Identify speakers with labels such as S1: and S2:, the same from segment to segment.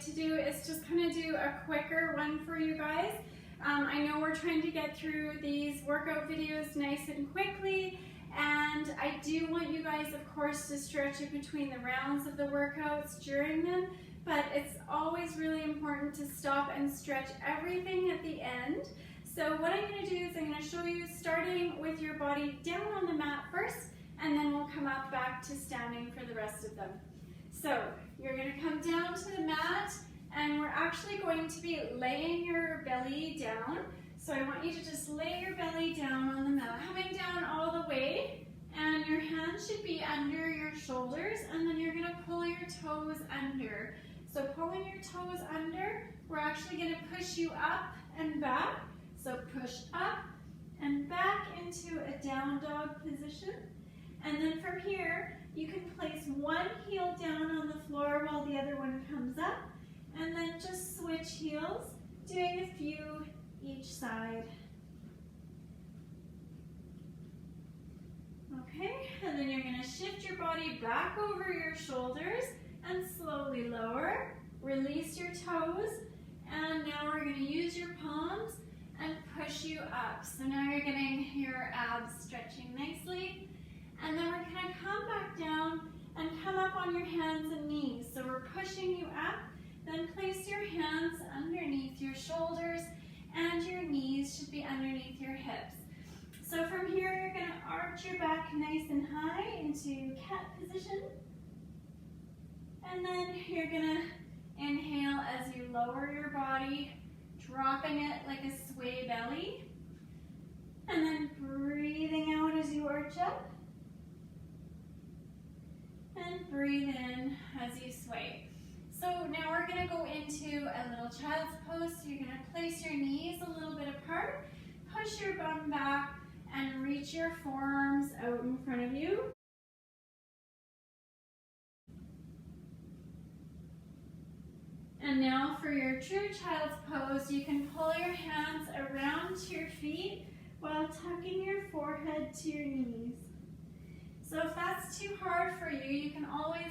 S1: to do is just kind of do a quicker one for you guys. I know we're trying to get through these workout videos nice and quickly, and I do want you guys, of course, to stretch in between the rounds of the workouts during them, but it's always really important to stop and stretch everything at the end. So what I'm going to do is I'm going to show you starting with your body down on the mat first, and then we'll come up back to standing for the rest of them. So you're going to come down to the mat, and we're actually going to be laying your belly down. So I want you to just lay your belly down on the mat, coming down all the way, and your hands should be under your shoulders, and then you're going to pull your toes under. So pulling your toes under, we're actually going to push you up and back. So push up and back into a down dog position. And then from here, you can place one heel down on the floor while the other one comes up. And then just switch heels, doing a few each side. Okay, and then you're going to shift your body back over your shoulders and slowly lower. Release your toes. And now we're going to use your palms and push you up. So now you're getting your abs stretching nicely. And then we're going to come back down and come up on your hands and knees. So we're pushing you up. Then place your hands underneath your shoulders, and your knees should be underneath your hips. So from here, you're going to arch your back nice and high into cat position. And then you're going to inhale as you lower your body, dropping it like a sway belly. And then breathing out as you arch up. And breathe in as you sway. So now we're going to go into a little child's pose. So you're going to place your knees a little bit apart, push your bum back, and reach your forearms out in front of you. And now for your true child's pose, you can pull your hands around to your feet while tucking your forehead to your knees. So if that's too hard for you, you can always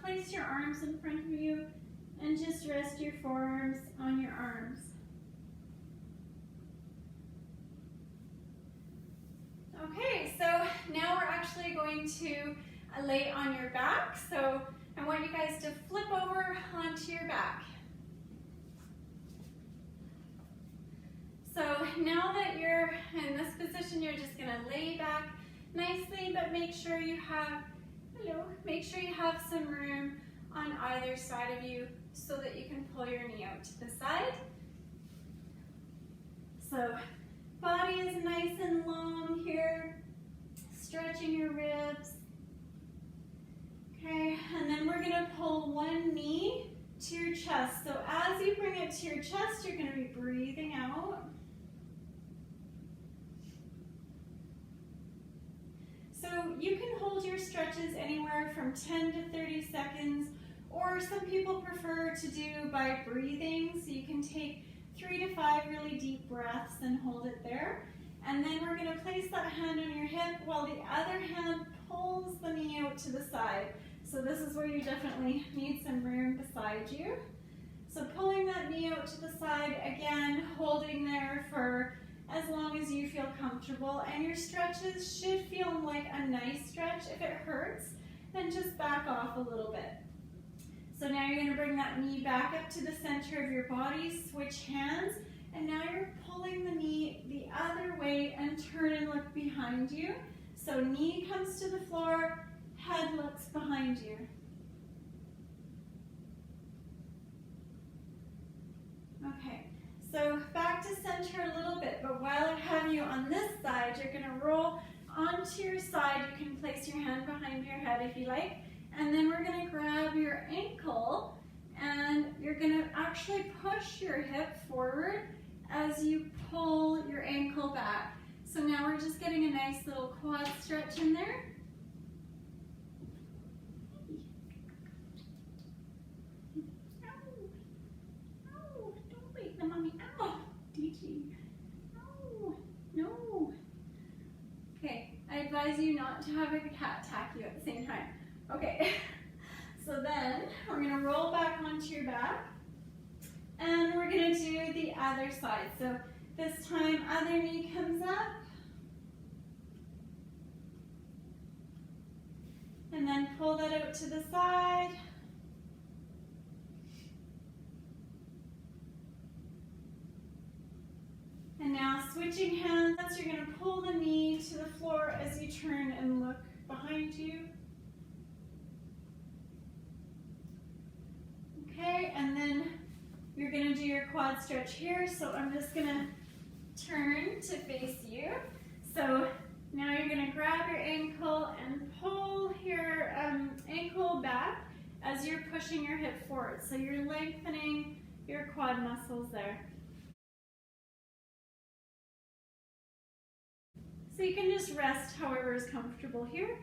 S1: place your arms in front of you and just rest your forearms on your arms. Okay, so now we're actually going to lay on your back. So I want you guys to flip over onto your back. So now that you're in this position, you're just going to lay back nicely, but make sure you have some room on either side of you so that you can pull your knee out to the side. So body is nice and long here, stretching your ribs. Okay, and then we're going to pull one knee to your chest. So as you bring it to your chest, you're going to be breathing out. So you can hold your stretches anywhere from 10 to 30 seconds, or some people prefer to do by breathing. So you can take 3 to 5 really deep breaths and hold it there. And then we're going to place that hand on your hip while the other hand pulls the knee out to the side. So this is where you definitely need some room beside you. So pulling that knee out to the side, again, holding there for as long as you feel comfortable. And your stretches should feel like a nice stretch. If it hurts, then just back off a little bit. So now you're going to bring that knee back up to the center of your body, switch hands, and now you're pulling the knee the other way and turn and look behind you. So knee comes to the floor, head looks behind you. Okay, so back to center a little bit, but while I have you on this side, you're going to roll onto your side. You can place your hand behind your head if you like, and then we're going to grab your ankle, and you're going to actually push your hip forward as you pull your ankle back. So now we're just getting a nice little quad stretch in there. Ow, don't wake the mommy. Ow, DG. Ow, no. Okay, I advise you not to have a cat attack you at the same time. Okay, so then we're going to roll back onto your back. we're gonna do the other side. So this time, other knee comes up. And then pull that out to the side. And now switching hands, you're going to pull the knee to the floor as you turn and look behind you. Okay, and then you're going to do your quad stretch here. So I'm just going to turn to face you. So now you're going to grab your ankle and pull your ankle back as you're pushing your hip forward. So you're lengthening your quad muscles there. So you can just rest however is comfortable here.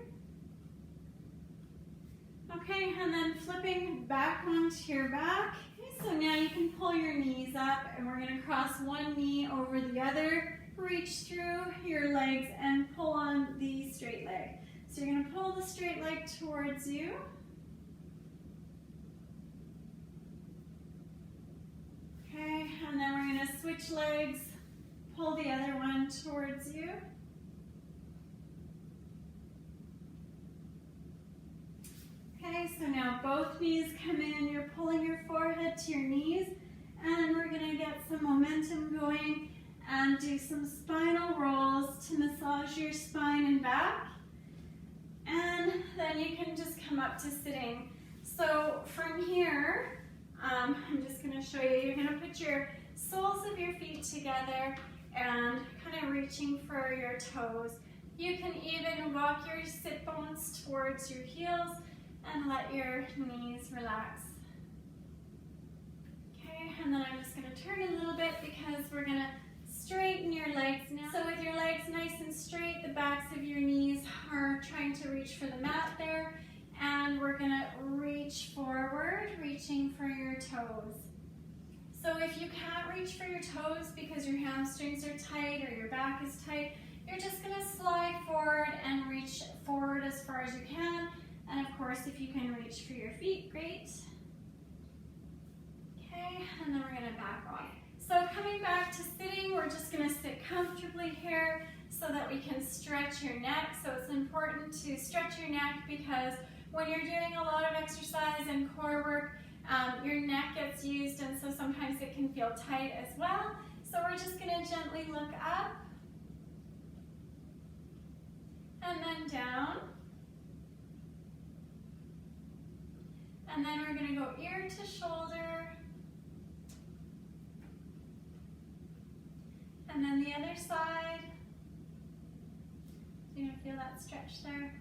S1: Okay, and then flipping back onto your back. Okay, so now you can pull your knees up and we're going to cross one knee over the other. Reach through your legs and pull on the straight leg. So you're going to pull the straight leg towards you. Okay, and then we're going to switch legs, pull the other one towards you. Okay, so now both knees come in, you're pulling your forehead to your knees, and we're going to get some momentum going and do some spinal rolls to massage your spine and back. And then you can just come up to sitting. So from here, I'm just going to show you, you're going to put your soles of your feet together and kind of reaching for your toes. You can even walk your sit bones towards your heels and let your knees relax. Okay, and then I'm just going to turn a little bit because we're going to straighten your legs now. So with your legs nice and straight, the backs of your knees are trying to reach for the mat there, and we're going to reach forward, reaching for your toes. So if you can't reach for your toes because your hamstrings are tight or your back is tight, you're just going to slide forward and reach forward as far as you can. And of course, if you can reach for your feet, great. Okay, and then we're going to back off. So coming back to sitting, we're just going to sit comfortably here so that we can stretch your neck. So it's important to stretch your neck because when you're doing a lot of exercise and core work, your neck gets used, and so sometimes it can feel tight as well. So we're just going to gently look up and then down. And then we're going to go ear to shoulder. And then the other side. You're going to feel that stretch there.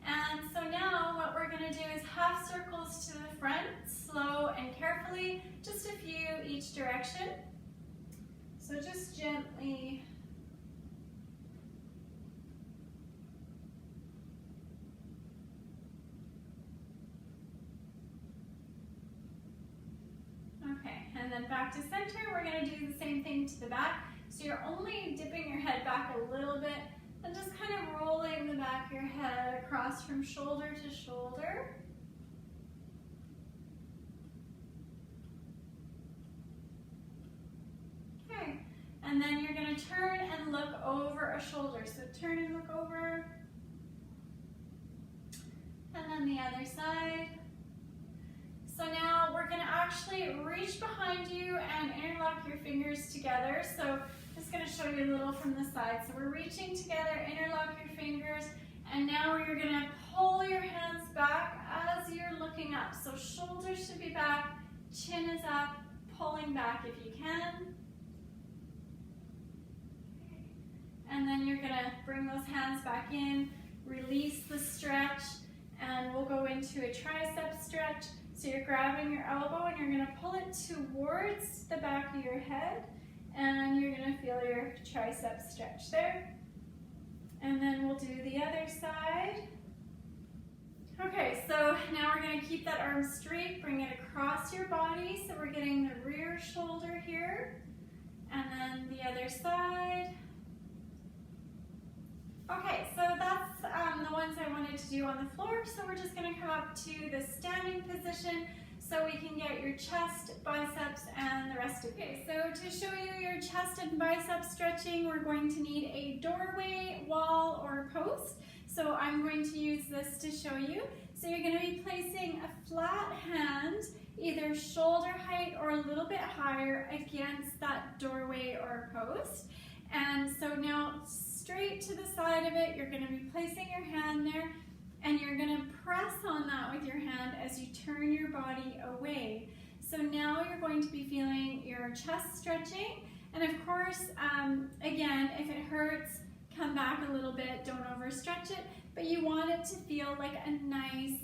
S1: And so now what we're going to do is half circles to the front, slow and carefully, just a few each direction. So just gently. Okay, and then back to center, we're going to do the same thing to the back. So you're only dipping your head back a little bit and just kind of rolling the back of your head across from shoulder to shoulder. Okay, and then you're going to turn and look over a shoulder. So turn and look over. And then the other side. So now we're going to actually reach behind you and interlock your fingers together. So I'm just going to show you a little from the side. So we're reaching together, interlock your fingers, and now you're going to pull your hands back as you're looking up. So shoulders should be back, chin is up, pulling back if you can. And then you're going to bring those hands back in, release the stretch, and we'll go into a tricep stretch. So you're grabbing your elbow and you're going to pull it towards the back of your head, and you're going to feel your tricep stretch there. And then we'll do the other side. Okay, so now we're going to keep that arm straight, bring it across your body. So we're getting the rear shoulder here, and then the other side. Okay, so that's the ones I wanted to do on the floor. So we're just going to come up to the standing position. so we can get your chest, biceps, and the rest of it. Okay, so to show you your chest and bicep stretching, we're going to need a doorway, wall, or post. So I'm going to use this to show you. So you're going to be placing a flat hand, either shoulder height or a little bit higher, against that doorway or post. And so now straight to the side of it, you're going to be placing your hand there, and you're going to press on that with your hand as you turn your body away. So now you're going to be feeling your chest stretching. And of course, again, if it hurts, come back a little bit, don't overstretch it, but you want it to feel like a nice,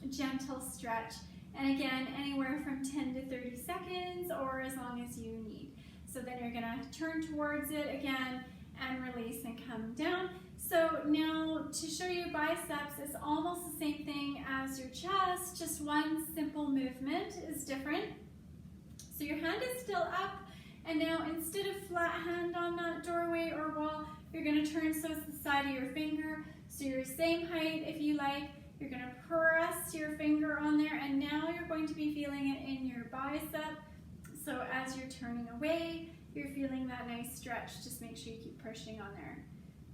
S1: gentle stretch. And again, anywhere from 10 to 30 seconds or as long as you need. So then you're gonna turn towards it again and release and come down. So now to show you biceps, it's almost the same thing as your chest, just one simple movement is different. So your hand is still up, and now instead of flat hand on that doorway or wall, you're gonna turn so it's the side of your finger, so you're same height if you like. You're gonna press your finger on there, and now you're going to be feeling it in your bicep. So as you're turning away, you're feeling that nice stretch. Just make sure you keep pushing on there.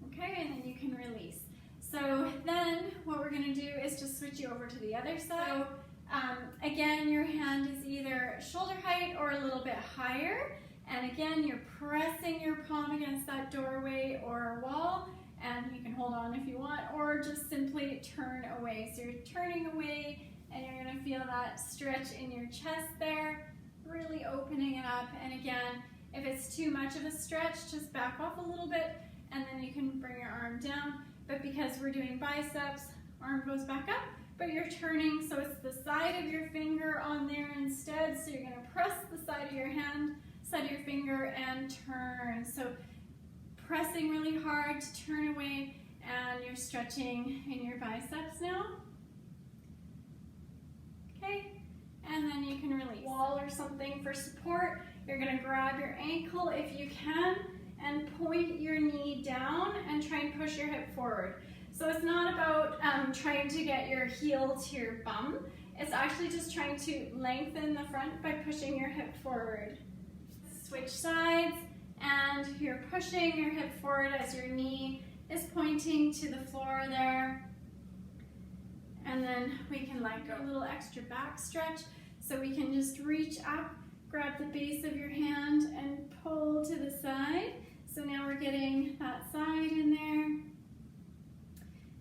S1: Okay, and then you can release. So then what we're gonna do is just switch you over to the other side. So again, your hand is either shoulder height or a little bit higher. And again, you're pressing your palm against that doorway or wall, and you can hold on if you want, or just simply turn away. So you're turning away, and you're gonna feel that stretch in your chest there, really opening it up. And again, if it's too much of a stretch, just back off a little bit, and then you can bring your arm down. But because we're doing biceps, arm goes back up, but you're turning, so it's the side of your finger on there instead. So you're gonna press the side of your hand, side of your finger, and turn. So pressing really hard to turn away, and you're stretching in your biceps now. Okay, and then you can release. Wall or something for support. You're gonna grab your ankle if you can, and point your knee down and try and push your hip forward. So it's not about trying to get your heel to your bum. It's actually just trying to lengthen the front by pushing your hip forward. Switch sides, and you're pushing your hip forward as your knee is pointing to the floor there. And then we can let go. A little extra back stretch. So we can just reach up, grab the base of your hand, and pull to the side. So now we're getting that side in there.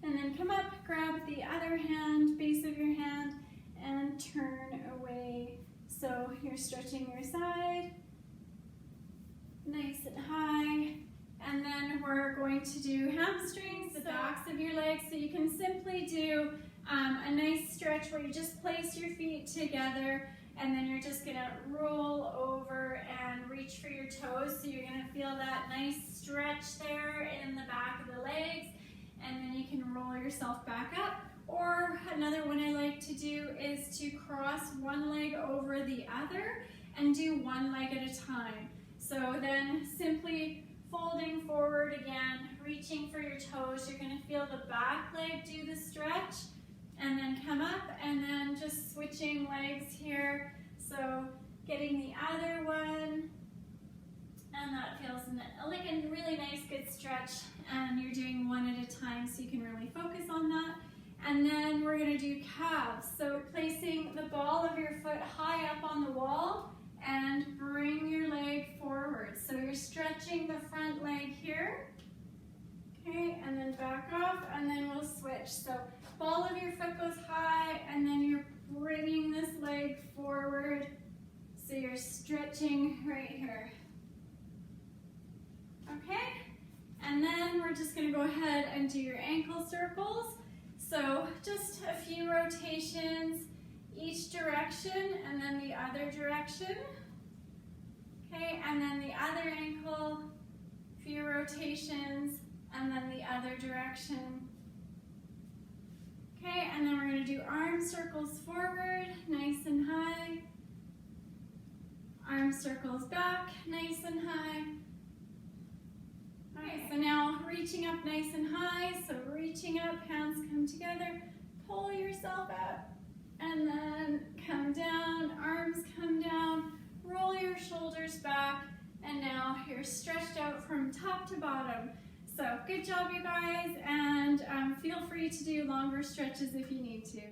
S1: And then come up, grab the other hand, base of your hand, and turn away. So you're stretching your side, nice and high. And then we're going to do hamstrings, the backs of your legs. So you can simply do a nice stretch where you just place your feet together, and then you're just gonna roll over and reach for your toes. So you're gonna feel that nice stretch there in the back of the legs, and then you can roll yourself back up. Or another one I like to do is to cross one leg over the other and do one leg at a time. So then simply folding forward again, reaching for your toes. You're gonna feel the back leg do the stretch, and then come up, and then just switching legs here. So getting the other one, and that feels like a really nice good stretch, and you're doing one at a time so you can really focus on that. And then we're gonna do calves. So placing the ball of your foot high up on the wall, and bring your leg forward. So you're stretching the front leg here. Okay, and then back off, and then we'll switch. So ball of your foot goes high, and then you're bringing this leg forward. So you're stretching right here. Okay, and then we're just gonna go ahead and do your ankle circles. So just a few rotations each direction, and then the other direction. Okay, and then the other ankle, few rotations, and then the other direction. Okay, and then we're going to do arm circles forward, nice and high. Arm circles back, nice and high. Okay, so now reaching up nice and high. So reaching up, hands come together, pull yourself up, and then come down. now you're stretched out from top to bottom. So good job, you guys, and feel free to do longer stretches if you need to.